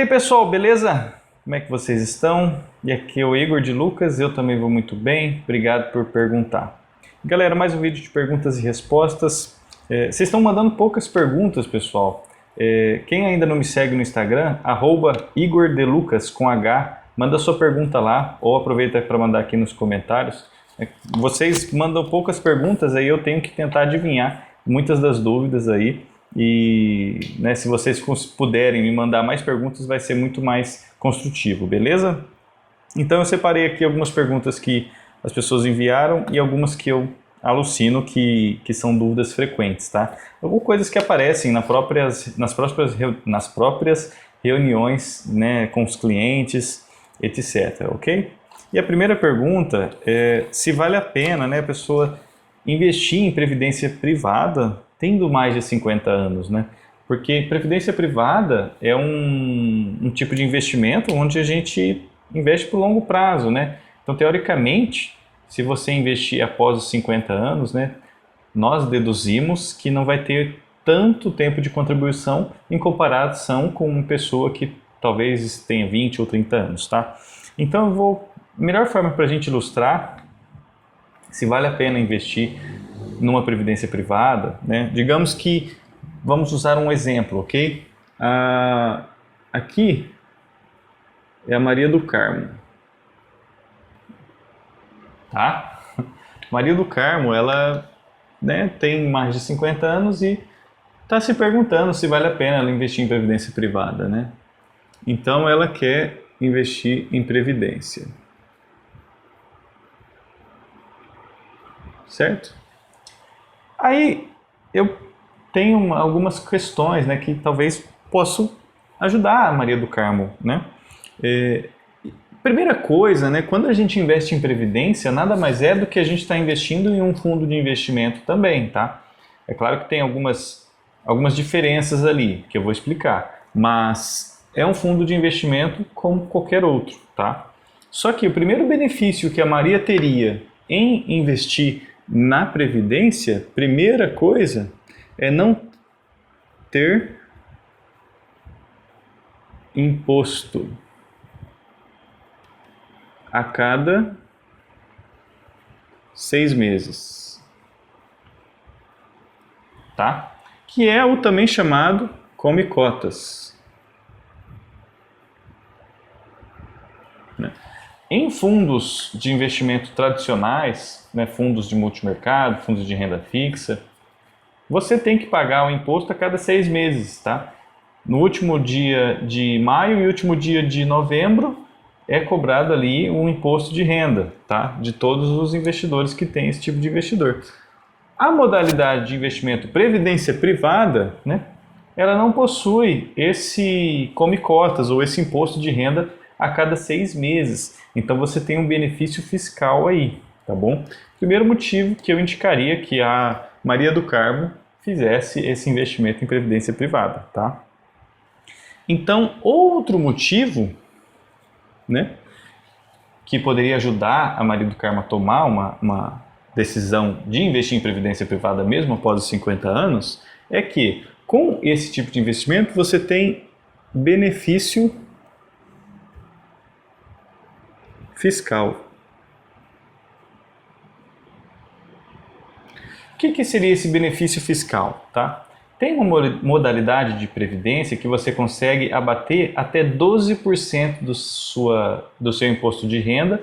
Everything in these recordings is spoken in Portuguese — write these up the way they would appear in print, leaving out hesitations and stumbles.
aí pessoal, beleza? Como é que vocês estão? E aqui é o Igor de Lucas, eu também vou muito bem, obrigado por perguntar. Galera, mais um vídeo de perguntas e respostas. Vocês estão mandando poucas perguntas, pessoal. Quem ainda não me segue no Instagram, @IgorDeLucas com H, manda sua pergunta lá, ou aproveita para mandar aqui nos comentários. Vocês mandam poucas perguntas, aí eu tenho que tentar adivinhar muitas das dúvidas aí. E se vocês puderem me mandar mais perguntas, vai ser muito mais construtivo, beleza? Então eu separei aqui algumas perguntas que as pessoas enviaram e algumas que eu alucino que são dúvidas frequentes, tá? Algumas coisas que aparecem nas próprias reuniões, né, com os clientes, etc, ok? E a primeira pergunta é se vale a pena, né, a pessoa investir em previdência privada tendo mais de 50 anos, né? Porque previdência privada é um tipo de investimento onde a gente investe por longo prazo, né? Então, teoricamente, se você investir após os 50 anos, né, nós deduzimos que não vai ter tanto tempo de contribuição em comparação com uma pessoa que talvez tenha 20 ou 30 anos, tá? Então, a melhor forma para a gente ilustrar se vale a pena investir numa previdência privada, né? Digamos que, vamos usar um exemplo, ok? Aqui é a Maria do Carmo, tá? Maria do Carmo, ela, né, tem mais de 50 anos e está se perguntando se vale a pena ela investir em previdência privada, né? Então ela quer investir em previdência, certo? Aí eu tenho algumas questões, né, que talvez possam ajudar a Maria do Carmo, né? Primeira coisa, né, quando a gente investe em previdência, nada mais é do que a gente está investindo em um fundo de investimento também, tá? É claro que tem algumas diferenças ali, que eu vou explicar, mas é um fundo de investimento como qualquer outro, tá? Só que o primeiro benefício que a Maria teria em investir na previdência, primeira coisa, é não ter imposto a cada 6 meses, tá? Que é o também chamado come cotas, né? Em fundos de investimento tradicionais, né, fundos de multimercado, fundos de renda fixa, você tem que pagar o imposto a cada 6 meses, tá? No último dia de maio e último dia de novembro é cobrado ali um imposto de renda, tá? De todos os investidores que têm esse tipo de investidor. A modalidade de investimento previdência privada, né, ela não possui esse come cotas ou esse imposto de renda a cada 6 meses. Então você tem um benefício fiscal aí, tá bom? Primeiro motivo que eu indicaria que a Maria do Carmo fizesse esse investimento em previdência privada, tá? Então, outro motivo, né, que poderia ajudar a Maria do Carmo a tomar uma decisão de investir em previdência privada mesmo após os 50 anos, é que com esse tipo de investimento você tem benefício fiscal. O que seria esse benefício fiscal, tá? Tem uma modalidade de previdência que você consegue abater até 12% do seu imposto de renda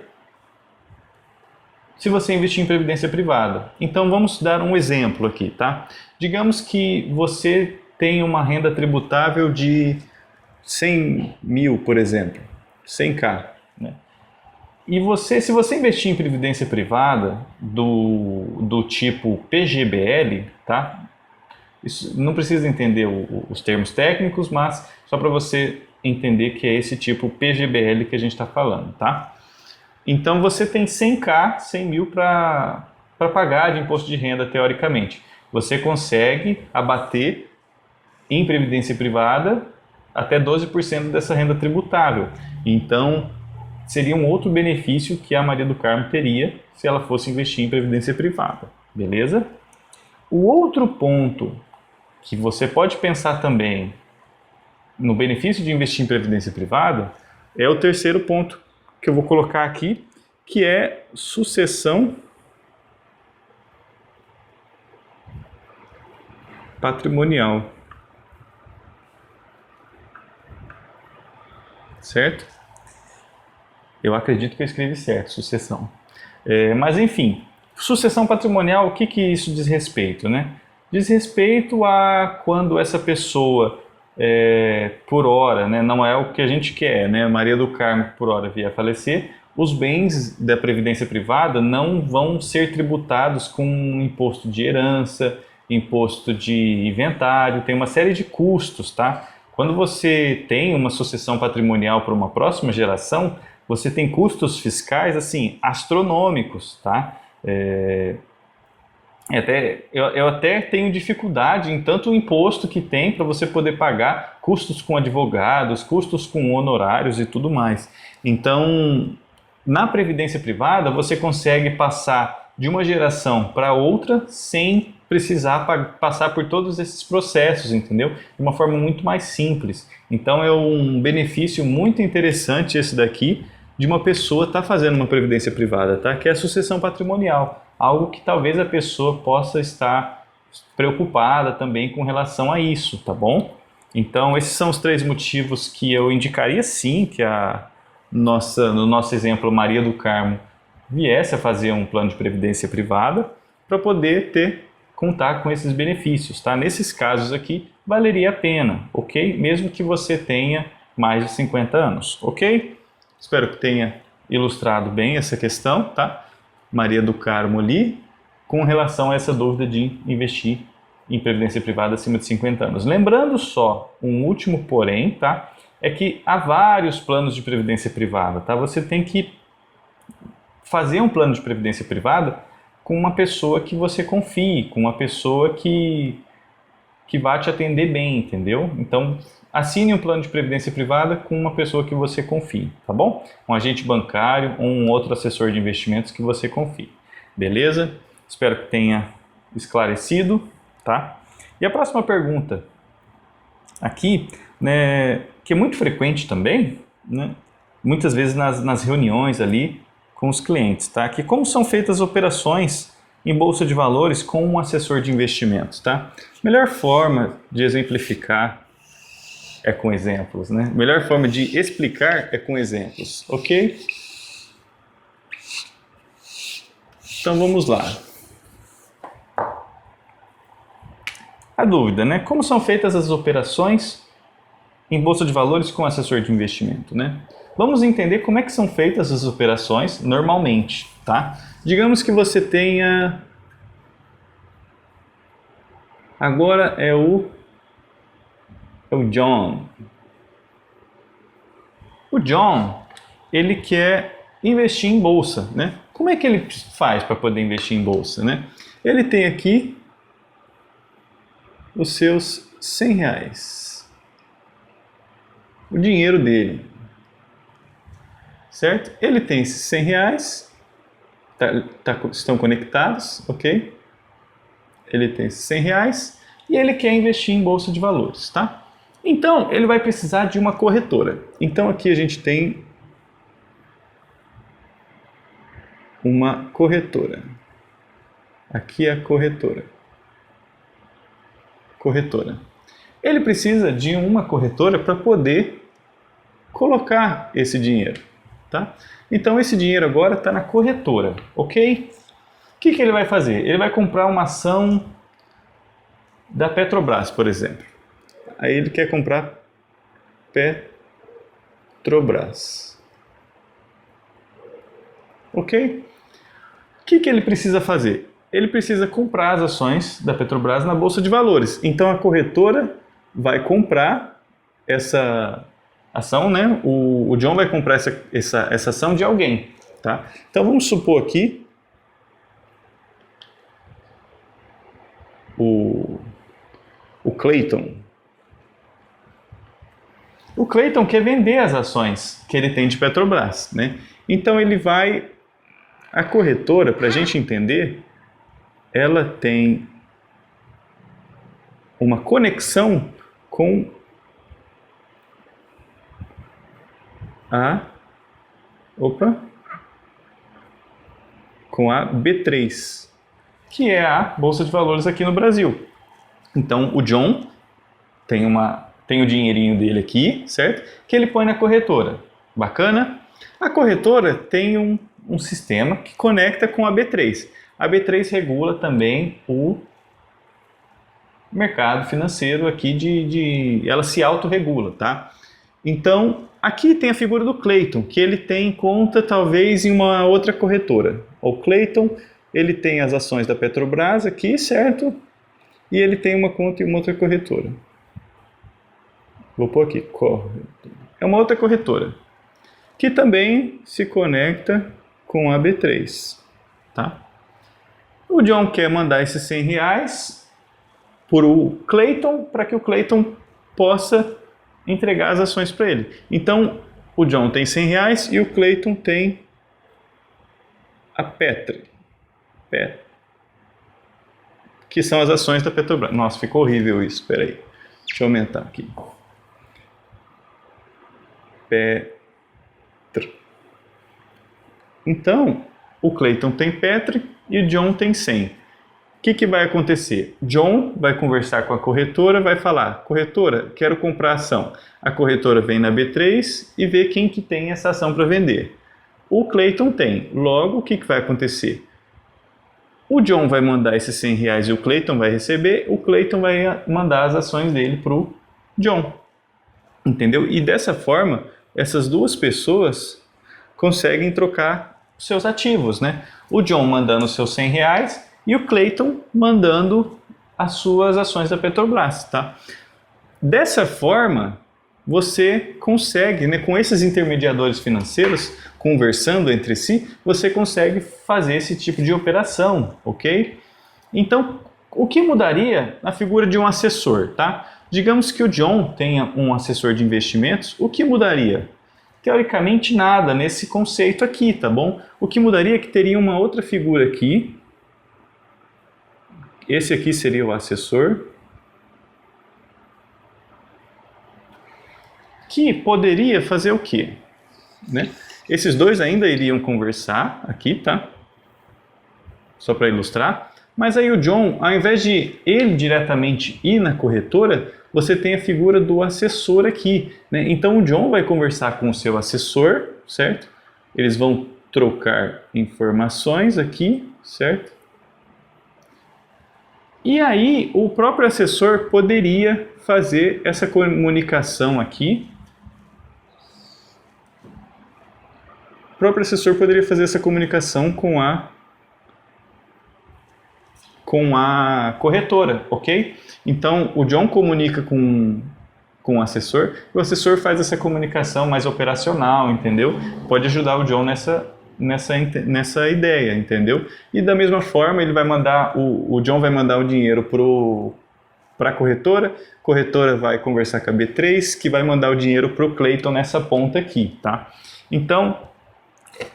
se você investir em previdência privada. Então vamos dar um exemplo aqui, tá? Digamos que você tem uma renda tributável de 100 mil, por exemplo, 100k, né? E se você investir em previdência privada do tipo PGBL, tá? Isso, não precisa entender os termos técnicos, mas só para você entender que é esse tipo PGBL que a gente está falando, tá? Então você tem 100k, 100 mil para pagar de imposto de renda teoricamente. Você consegue abater em previdência privada até 12% dessa renda tributável. Então seria um outro benefício que a Maria do Carmo teria se ela fosse investir em previdência privada, beleza? O outro ponto que você pode pensar também no benefício de investir em previdência privada é o terceiro ponto que eu vou colocar aqui, que é sucessão patrimonial. Certo? Eu acredito que eu escrevi certo, sucessão. Mas enfim, sucessão patrimonial, o que isso diz respeito, né? Diz respeito a quando essa pessoa, por hora, né, não é o que a gente quer, né? Maria do Carmo, por hora, vier a falecer, os bens da previdência privada não vão ser tributados com imposto de herança, imposto de inventário, tem uma série de custos, tá? Quando você tem uma sucessão patrimonial para uma próxima geração, você tem custos fiscais, assim, astronômicos, tá? Eu até tenho dificuldade em tanto o imposto que tem para você poder pagar custos com advogados, custos com honorários e tudo mais. Então, na previdência privada, você consegue passar de uma geração para outra sem precisar passar por todos esses processos, entendeu? De uma forma muito mais simples. Então, é um benefício muito interessante esse daqui de uma pessoa estar fazendo uma previdência privada, tá? Que é a sucessão patrimonial. Algo que talvez a pessoa possa estar preocupada também com relação a isso, tá bom? Então, esses são os 3 motivos que eu indicaria sim que no nosso exemplo, Maria do Carmo viesse a fazer um plano de previdência privada para poder contar com esses benefícios, tá? Nesses casos aqui, valeria a pena, ok? Mesmo que você tenha mais de 50 anos, ok? Espero que tenha ilustrado bem essa questão, tá? Maria do Carmo ali, com relação a essa dúvida de investir em previdência privada acima de 50 anos. Lembrando só, um último porém, tá? É que há vários planos de previdência privada, tá? Você tem que fazer um plano de previdência privada com uma pessoa que você confie, com uma pessoa que vai te atender bem, entendeu? Então, assine um plano de previdência privada com uma pessoa que você confie, tá bom? Um agente bancário ou um outro assessor de investimentos que você confie. Beleza? Espero que tenha esclarecido, tá? E a próxima pergunta aqui, né, que é muito frequente também, né, muitas vezes nas reuniões ali com os clientes, tá? Que como são feitas operações em bolsa de valores com um assessor de investimentos, tá? Melhor forma de exemplificar é com exemplos, né? Melhor forma de explicar é com exemplos, ok? Então vamos lá. A dúvida, né? Como são feitas as operações em bolsa de valores com assessor de investimento, né? Vamos entender como é que são feitas as operações normalmente, tá? Digamos que você tenha... Agora é o John. O John, ele quer investir em bolsa, né? Como é que ele faz para poder investir em bolsa, né? Ele tem aqui os seus R$100, o dinheiro dele, certo? Ele tem esses R$100, estão conectados, ok? Ele tem esses R$100 e ele quer investir em bolsa de valores, tá? Então, ele vai precisar de uma corretora. Então, aqui a gente tem uma corretora. Aqui é a corretora. Corretora. Ele precisa de uma corretora para poder colocar esse dinheiro, tá? Então, esse dinheiro agora está na corretora, ok? O que ele vai fazer? Ele vai comprar uma ação da Petrobras, por exemplo. Aí ele quer comprar Petrobras. Ok? O que ele precisa fazer? Ele precisa comprar as ações da Petrobras na Bolsa de Valores. Então a corretora vai comprar essa ação, né? O John vai comprar essa ação de alguém, tá? Então vamos supor aqui o Clayton. O Clayton quer vender as ações que ele tem de Petrobras, né? Então ele vai... A corretora, para a gente entender, ela tem uma conexão com a... Opa! Com a B3, que é a Bolsa de Valores aqui no Brasil. Então, o John tem o dinheirinho dele aqui, certo? Que ele põe na corretora. Bacana? A corretora tem um sistema que conecta com a B3. A B3 regula também o mercado financeiro aqui ela se autorregula, tá? Então, aqui tem a figura do Clayton, que ele tem conta talvez em uma outra corretora. O Clayton, ele tem as ações da Petrobras aqui, certo? E ele tem uma conta em uma outra corretora. Vou pôr aqui, é uma outra corretora, que também se conecta com a B3, tá? O John quer mandar esses R$100 para o Clayton, para que o Clayton possa entregar as ações para ele. Então, o John tem R$100 e o Clayton tem a Petri, que são as ações da Petrobras. Nossa, ficou horrível isso, espera aí. Deixa eu aumentar aqui. Petri. Então, o Clayton tem Petri e o John tem 100. O que vai acontecer? John vai conversar com a corretora, vai falar, corretora, quero comprar ação. A corretora vem na B3 e vê quem que tem essa ação para vender. O Clayton tem. Logo, o que vai acontecer? O John vai mandar esses R$100 e o Clayton vai receber, o Clayton vai mandar as ações dele para o John. Entendeu? E dessa forma, essas duas pessoas conseguem trocar seus ativos, né? O John mandando os seus R$100 e o Clayton mandando as suas ações da Petrobras, tá? Dessa forma, você consegue, né, com esses intermediadores financeiros, conversando entre si, você consegue fazer esse tipo de operação, ok? Então, o que mudaria na figura de um assessor, tá? Digamos que o John tenha um assessor de investimentos, o que mudaria? Teoricamente nada nesse conceito aqui, tá bom? O que mudaria é que teria uma outra figura aqui. Esse aqui seria o assessor, que poderia fazer o quê? Né? Esses dois ainda iriam conversar aqui, tá? Só para ilustrar. Mas aí o John, ao invés de ele diretamente ir na corretora, você tem a figura do assessor aqui, né? Então o John vai conversar com o seu assessor, certo? Eles vão trocar informações aqui, certo? E aí o próprio assessor poderia fazer essa comunicação aqui. O próprio assessor poderia fazer essa comunicação com a corretora, ok? Então, o John comunica com o assessor, e o assessor faz essa comunicação mais operacional, entendeu? Pode ajudar o John nessa ideia, entendeu? E da mesma forma, ele vai mandar, o John vai mandar o dinheiro para a corretora vai conversar com a B3, que vai mandar o dinheiro para o Clayton nessa ponta aqui, tá? Então,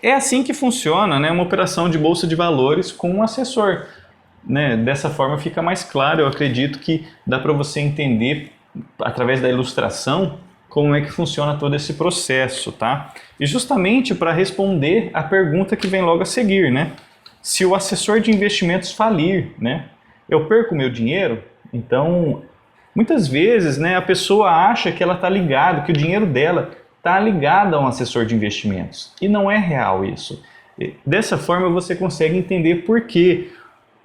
é assim que funciona, né, uma operação de bolsa de valores com um assessor. Né? Dessa forma fica mais claro, eu acredito que dá para você entender, através da ilustração, como é que funciona todo esse processo, tá? E justamente para responder a pergunta que vem logo a seguir, né? Se o assessor de investimentos falir, né? Eu perco meu dinheiro? Então, muitas vezes, né, a pessoa acha que ela está ligada, que o dinheiro dela está ligado a um assessor de investimentos. E não é real isso. Dessa forma você consegue entender por quê.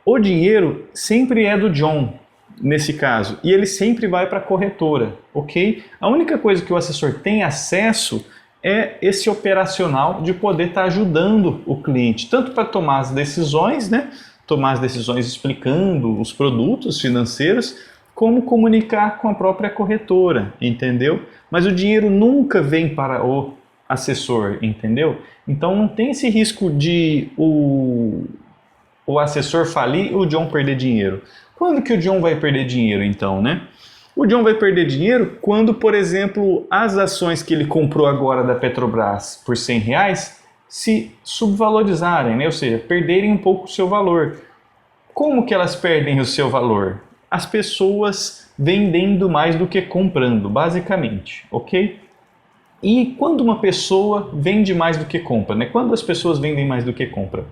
O dinheiro sempre é do John, nesse caso, e ele sempre vai para a corretora, ok? A única coisa que o assessor tem acesso é esse operacional de poder estar ajudando o cliente, tanto para tomar as decisões, né? Tomar as decisões explicando os produtos financeiros, como comunicar com a própria corretora, entendeu? Mas o dinheiro nunca vem para o assessor, entendeu? Então não tem esse risco de o assessor falir e o John perder dinheiro. Quando que o John vai perder dinheiro, então, né? O John vai perder dinheiro quando, por exemplo, as ações que ele comprou agora da Petrobras por R$100 se subvalorizarem, né? Ou seja, perderem um pouco o seu valor. Como que elas perdem o seu valor? As pessoas vendendo mais do que comprando, basicamente, ok? E quando uma pessoa vende mais do que compra, né? Quando as pessoas vendem mais do que compra?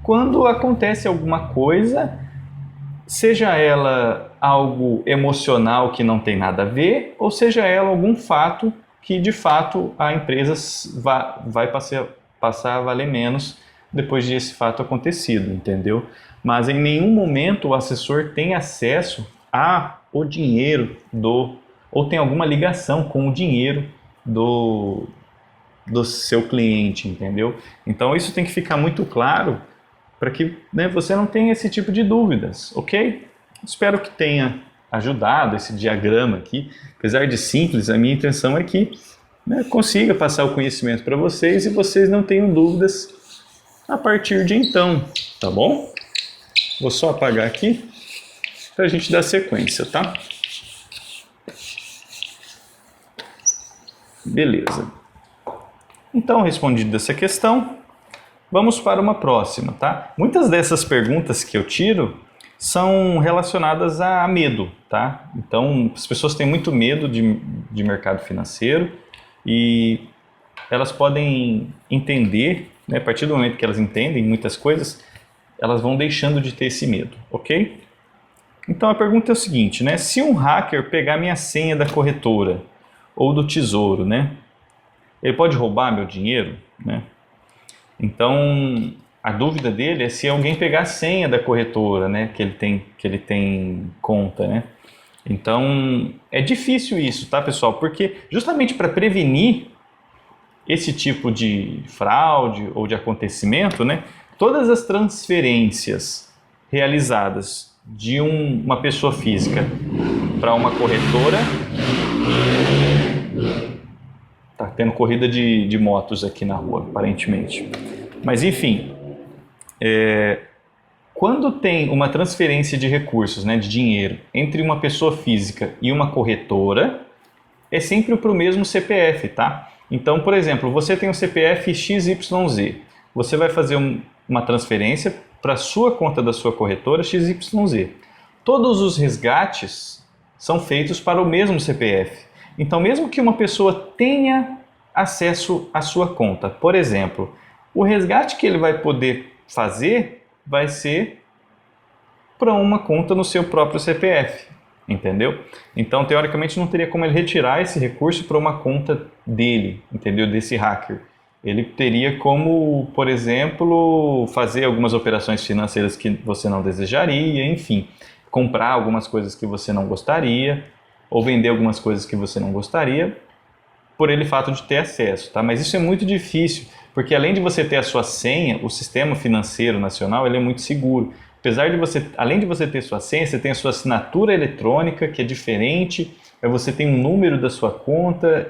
Quando acontece alguma coisa, seja ela algo emocional que não tem nada a ver, ou seja ela algum fato que de fato a empresa vai passar a valer menos depois de esse fato acontecido, entendeu? Mas em nenhum momento o assessor tem acesso ao dinheiro ou tem alguma ligação com o dinheiro do, do seu cliente, entendeu? Então isso tem que ficar muito claro para que, né, você não tenha esse tipo de dúvidas, ok? Espero que tenha ajudado esse diagrama aqui. Apesar de simples, a minha intenção é que, né, consiga passar o conhecimento para vocês e vocês não tenham dúvidas a partir de então, tá bom? Vou só apagar aqui para a gente dar sequência, tá? Beleza. Então, respondida essa questão, vamos para uma próxima, tá? Muitas dessas perguntas que eu tiro são relacionadas a medo, tá? Então, as pessoas têm muito medo de mercado financeiro e elas podem entender, né, a partir do momento que elas entendem muitas coisas, elas vão deixando de ter esse medo, ok? Então, a pergunta é o seguinte, né? Se um hacker pegar minha senha da corretora ou do tesouro, né? Ele pode roubar meu dinheiro, né? Então, a dúvida dele é se alguém pegar a senha da corretora, né, que ele tem conta, né? Então, é difícil isso, tá, pessoal? Porque justamente para prevenir esse tipo de fraude ou de acontecimento, né, todas as transferências realizadas de uma pessoa física para uma corretora. Tá tendo corrida de motos aqui na rua, aparentemente. Mas enfim, quando tem uma transferência de recursos, né, de dinheiro, entre uma pessoa física e uma corretora, é sempre para o mesmo CPF, tá? Então, por exemplo, você tem o CPF XYZ, você vai fazer uma transferência para a sua conta da sua corretora XYZ. Todos os resgates são feitos para o mesmo CPF. Então, mesmo que uma pessoa tenha acesso à sua conta, por exemplo, o resgate que ele vai poder fazer vai ser para uma conta no seu próprio CPF, entendeu? Então, teoricamente, não teria como ele retirar esse recurso para uma conta dele, entendeu? Desse hacker. Ele teria como, por exemplo, fazer algumas operações financeiras que você não desejaria, enfim, comprar algumas coisas que você não gostaria, ou vender algumas coisas que você não gostaria, por ele fato de ter acesso, tá? Mas isso é muito difícil, porque além de você ter a sua senha, o sistema financeiro nacional ele é muito seguro. Apesar de você, além de você ter sua senha, você tem a sua assinatura eletrônica, que é diferente, você tem um número da sua conta,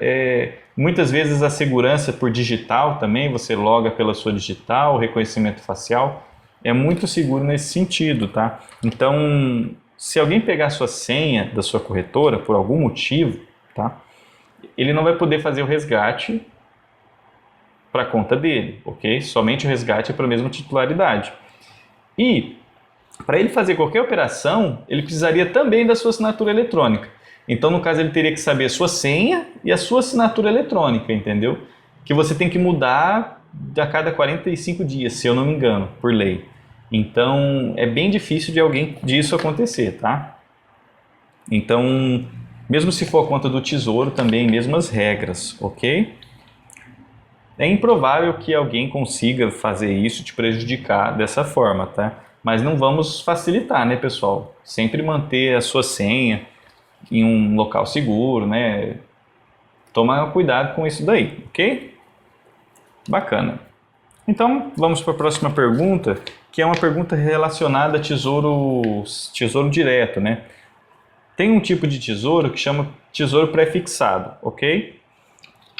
muitas vezes a segurança por digital também, você loga pela sua digital, o reconhecimento facial, é muito seguro nesse sentido, tá? Então, se alguém pegar a sua senha da sua corretora por algum motivo, tá? Ele não vai poder fazer o resgate para a conta dele, ok? Somente o resgate é para a mesma titularidade. E para ele fazer qualquer operação, ele precisaria também da sua assinatura eletrônica. Então, no caso, ele teria que saber a sua senha e a sua assinatura eletrônica, entendeu? Que você tem que mudar a cada 45 dias, se eu não me engano, por lei. Então, é bem difícil disso acontecer, tá? Então, mesmo se for a conta do tesouro, também mesmas regras, ok? É improvável que alguém consiga fazer isso, te prejudicar dessa forma, tá? Mas não vamos facilitar, né, pessoal? Sempre manter a sua senha em um local seguro, né? Tomar cuidado com isso daí, ok? Bacana. Então, vamos para a próxima pergunta, que é uma pergunta relacionada a tesouro direto, né? Tem um tipo de tesouro que chama tesouro pré-fixado, ok?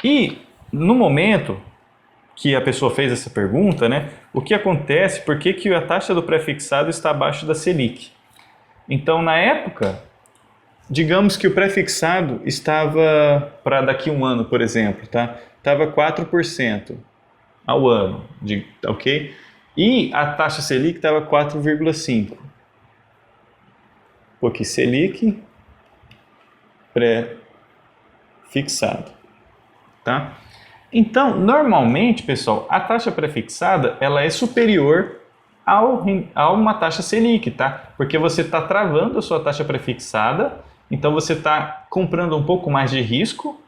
E no momento que a pessoa fez essa pergunta, né, o que acontece, por que a taxa do pré-fixado está abaixo da Selic? Então, na época, digamos que o pré-fixado estava para daqui a um ano, por exemplo, tá? Estava 4% ao ano, ok? E a taxa Selic estava 4,5%. Porque Selic pré-fixado, tá? Então, normalmente, pessoal, a taxa prefixada ela é superior a uma taxa Selic, tá? Porque você está travando a sua taxa prefixada, então você está comprando um pouco mais de risco,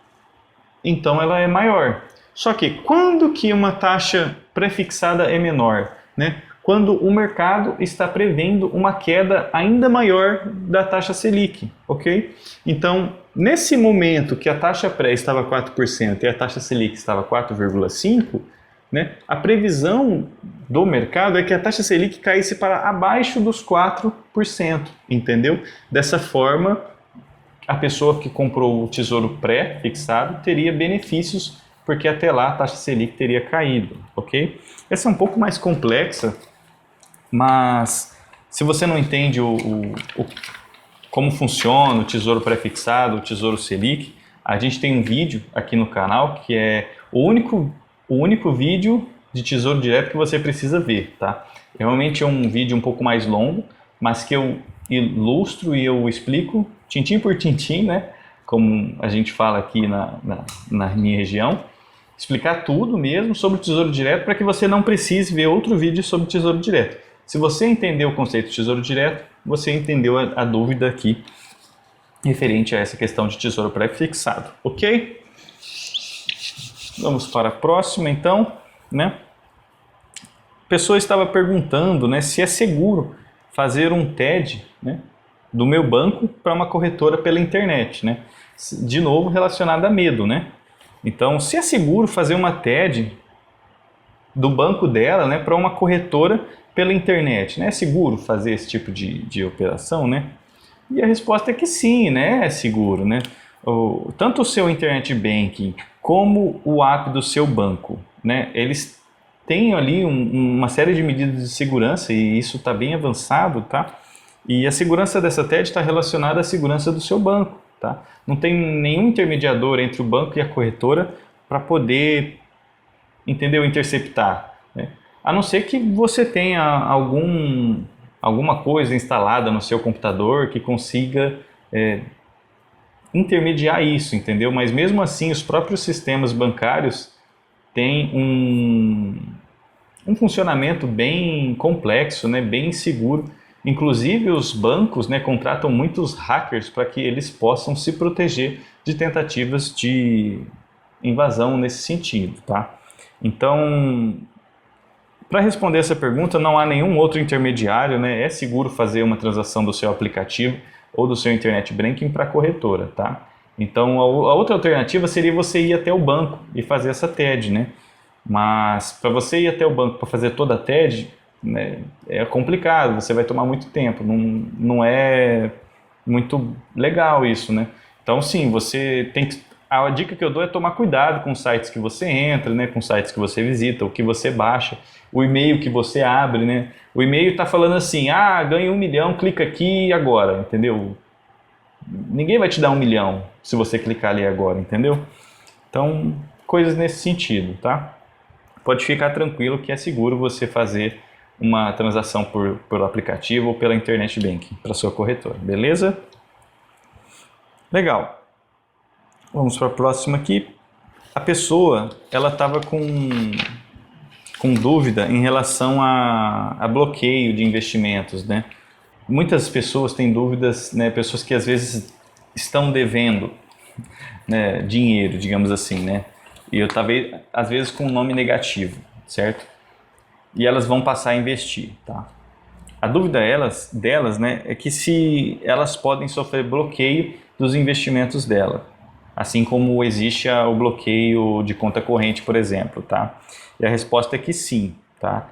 então ela é maior. Só que quando que uma taxa prefixada é menor, né? Quando o mercado está prevendo uma queda ainda maior da taxa Selic, ok? Então, nesse momento que a taxa pré estava 4% e a taxa Selic estava 4,5%, né, a previsão do mercado é que a taxa Selic caísse para abaixo dos 4%, entendeu? Dessa forma, a pessoa que comprou o tesouro pré-fixado teria benefícios, porque até lá a taxa Selic teria caído, ok? Essa é um pouco mais complexa, mas se você não entende como funciona o tesouro pré-fixado, o tesouro Selic, a gente tem um vídeo aqui no canal que é o único vídeo de tesouro direto que você precisa ver, tá? Realmente é um vídeo um pouco mais longo, mas que eu ilustro e eu explico tintim por tintim, né? Como a gente fala aqui na minha região, explicar tudo mesmo sobre o tesouro direto para que você não precise ver outro vídeo sobre o tesouro direto. Se você entendeu o conceito de tesouro direto, você entendeu a dúvida aqui referente a essa questão de tesouro pré-fixado, ok? Vamos para a próxima, então, né? A pessoa estava perguntando, né, se é seguro fazer um TED, né, do meu banco para uma corretora pela internet, né? De novo relacionado a medo, né? Então, se é seguro fazer uma TED do banco dela, né, para uma corretora pela internet, né? É seguro fazer esse tipo de operação, né? E a resposta é que sim, né? É seguro, né? Tanto o seu internet banking como o app do seu banco, né? Eles têm ali uma série de medidas de segurança e isso está bem avançado, tá? E a segurança dessa TED está relacionada à segurança do seu banco, tá? Não tem nenhum intermediador entre o banco e a corretora para poder, entendeu, interceptar, né? A não ser que você tenha alguma coisa instalada no seu computador que consiga intermediar isso, entendeu? Mas mesmo assim, os próprios sistemas bancários têm um funcionamento bem complexo, né? Bem inseguro. Inclusive os bancos, né, contratam muitos hackers para que eles possam se proteger de tentativas de invasão nesse sentido, tá? Então, para responder essa pergunta, não há nenhum outro intermediário, né? É seguro fazer uma transação do seu aplicativo ou do seu internet banking para a corretora, tá? Então, a outra alternativa seria você ir até o banco e fazer essa TED, né? Mas para você ir até o banco para fazer toda a TED, né, é complicado, você vai tomar muito tempo, não é muito legal isso, né? Então, sim, você tem que... A dica que eu dou é tomar cuidado com os sites que você entra, né, com os sites que você visita, o que você baixa, o e-mail que você abre, né? O e-mail está falando assim, ganha 1 milhão, clica aqui agora, entendeu? Ninguém vai te dar 1 milhão se você clicar ali agora, entendeu? Então, coisas nesse sentido, tá? Pode ficar tranquilo que é seguro você fazer uma transação por aplicativo ou pela internet banking para sua corretora, beleza? Legal. Vamos para a próxima aqui. A pessoa, ela estava com dúvida em relação a bloqueio de investimentos, né? Muitas pessoas têm dúvidas, né? Pessoas que às vezes estão devendo, né, dinheiro, digamos assim, né? E eu talvez às vezes com um nome negativo, certo? E elas vão passar a investir, tá? A dúvida delas, né, é que se elas podem sofrer bloqueio dos investimentos dela, assim como existe o bloqueio de conta corrente, por exemplo, tá? E a resposta é que sim, tá?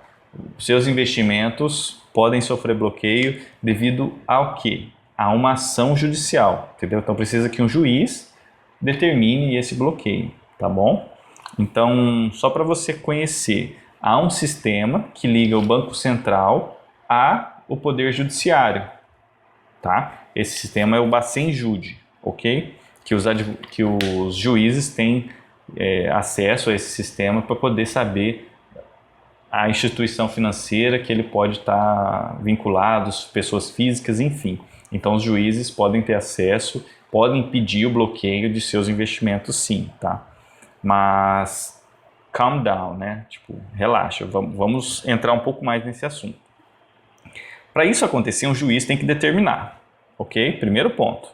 Os seus investimentos podem sofrer bloqueio devido ao quê? A uma ação judicial, entendeu? Então precisa que um juiz determine esse bloqueio, tá bom? Então, só para você conhecer, há um sistema que liga o Banco Central ao Poder Judiciário, tá? Esse sistema é o Bacenjude, ok? Que os juízes têm acesso a esse sistema para poder saber a instituição financeira que ele pode estar vinculado, pessoas físicas, enfim. Então, os juízes podem ter acesso, podem pedir o bloqueio de seus investimentos, sim, tá? Mas calm down, né? Tipo, relaxa, vamos entrar um pouco mais nesse assunto. Para isso acontecer, um juiz tem que determinar, ok? Primeiro ponto,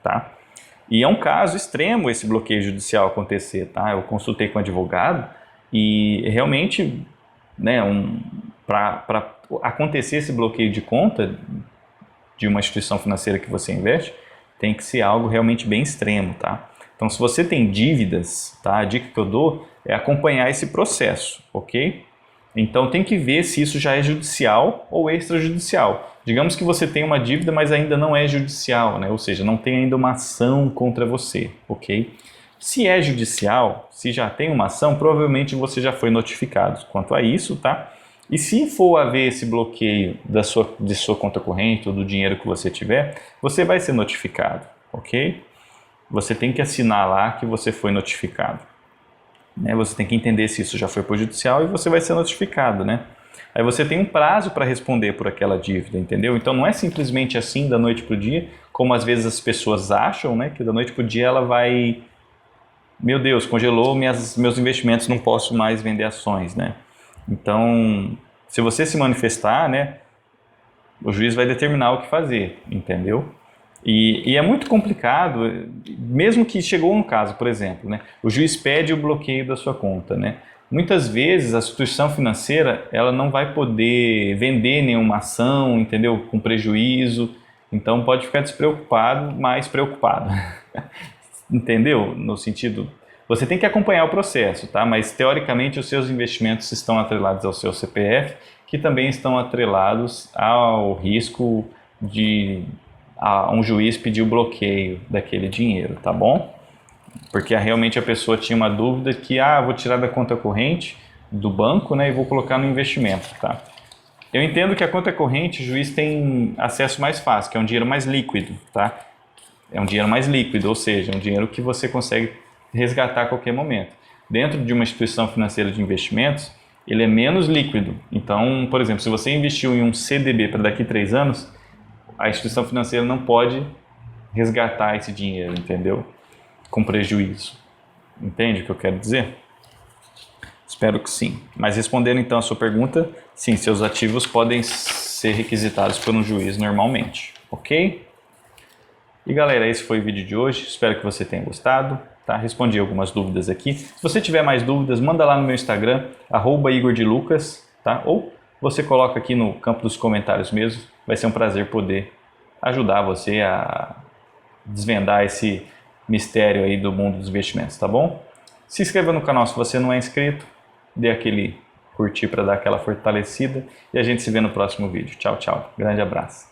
tá? E é um caso extremo esse bloqueio judicial acontecer, tá? Eu consultei com um advogado e realmente, né, para acontecer esse bloqueio de conta de uma instituição financeira que você investe, tem que ser algo realmente bem extremo, tá? Então, se você tem dívidas, tá? A dica que eu dou é acompanhar esse processo, ok? Então, tem que ver se isso já é judicial ou extrajudicial. Digamos que você tem uma dívida, mas ainda não é judicial, né? Ou seja, não tem ainda uma ação contra você, ok? Se é judicial, se já tem uma ação, provavelmente você já foi notificado quanto a isso, tá? E se for haver esse bloqueio de sua conta corrente ou do dinheiro que você tiver, você vai ser notificado, ok? Você tem que assinar lá que você foi notificado. Né? Você tem que entender se isso já foi para o judicial e você vai ser notificado, né? Aí você tem um prazo para responder por aquela dívida, entendeu? Então não é simplesmente assim da noite para o dia, como às vezes as pessoas acham, né? Que da noite para o dia ela vai... Meu Deus, congelou meus investimentos, não posso mais vender ações, né? Então, se você se manifestar, né? O juiz vai determinar o que fazer, entendeu? E é muito complicado, mesmo que chegou um caso, por exemplo, né? O juiz pede o bloqueio da sua conta, né? Muitas vezes a instituição financeira ela não vai poder vender nenhuma ação, entendeu? Com prejuízo, então pode ficar despreocupado, mas preocupado, entendeu? No sentido, você tem que acompanhar o processo, tá? Mas teoricamente os seus investimentos estão atrelados ao seu CPF, que também estão atrelados ao risco de um juiz pedir o bloqueio daquele dinheiro, tá bom? Porque realmente a pessoa tinha uma dúvida que, vou tirar da conta corrente do banco, né, e vou colocar no investimento, tá? Eu entendo que a conta corrente o juiz tem acesso mais fácil, que é um dinheiro mais líquido, tá? É um dinheiro mais líquido, ou seja, é um dinheiro que você consegue resgatar a qualquer momento. Dentro de uma instituição financeira de investimentos, ele é menos líquido. Então, por exemplo, se você investiu em um CDB para daqui a 3 anos, a instituição financeira não pode resgatar esse dinheiro, entendeu? Com prejuízo. Entende o que eu quero dizer? Espero que sim. Mas respondendo então a sua pergunta, sim, seus ativos podem ser requisitados por um juiz normalmente, ok? E galera, esse foi o vídeo de hoje, espero que você tenha gostado, tá? Respondi algumas dúvidas aqui. Se você tiver mais dúvidas, manda lá no meu Instagram, @igordelucas, tá? Ou você coloca aqui no campo dos comentários mesmo, vai ser um prazer poder ajudar você a desvendar esse mistério aí do mundo dos investimentos, tá bom? Se inscreva no canal se você não é inscrito, dê aquele curtir para dar aquela fortalecida e a gente se vê no próximo vídeo. Tchau, tchau. Grande abraço.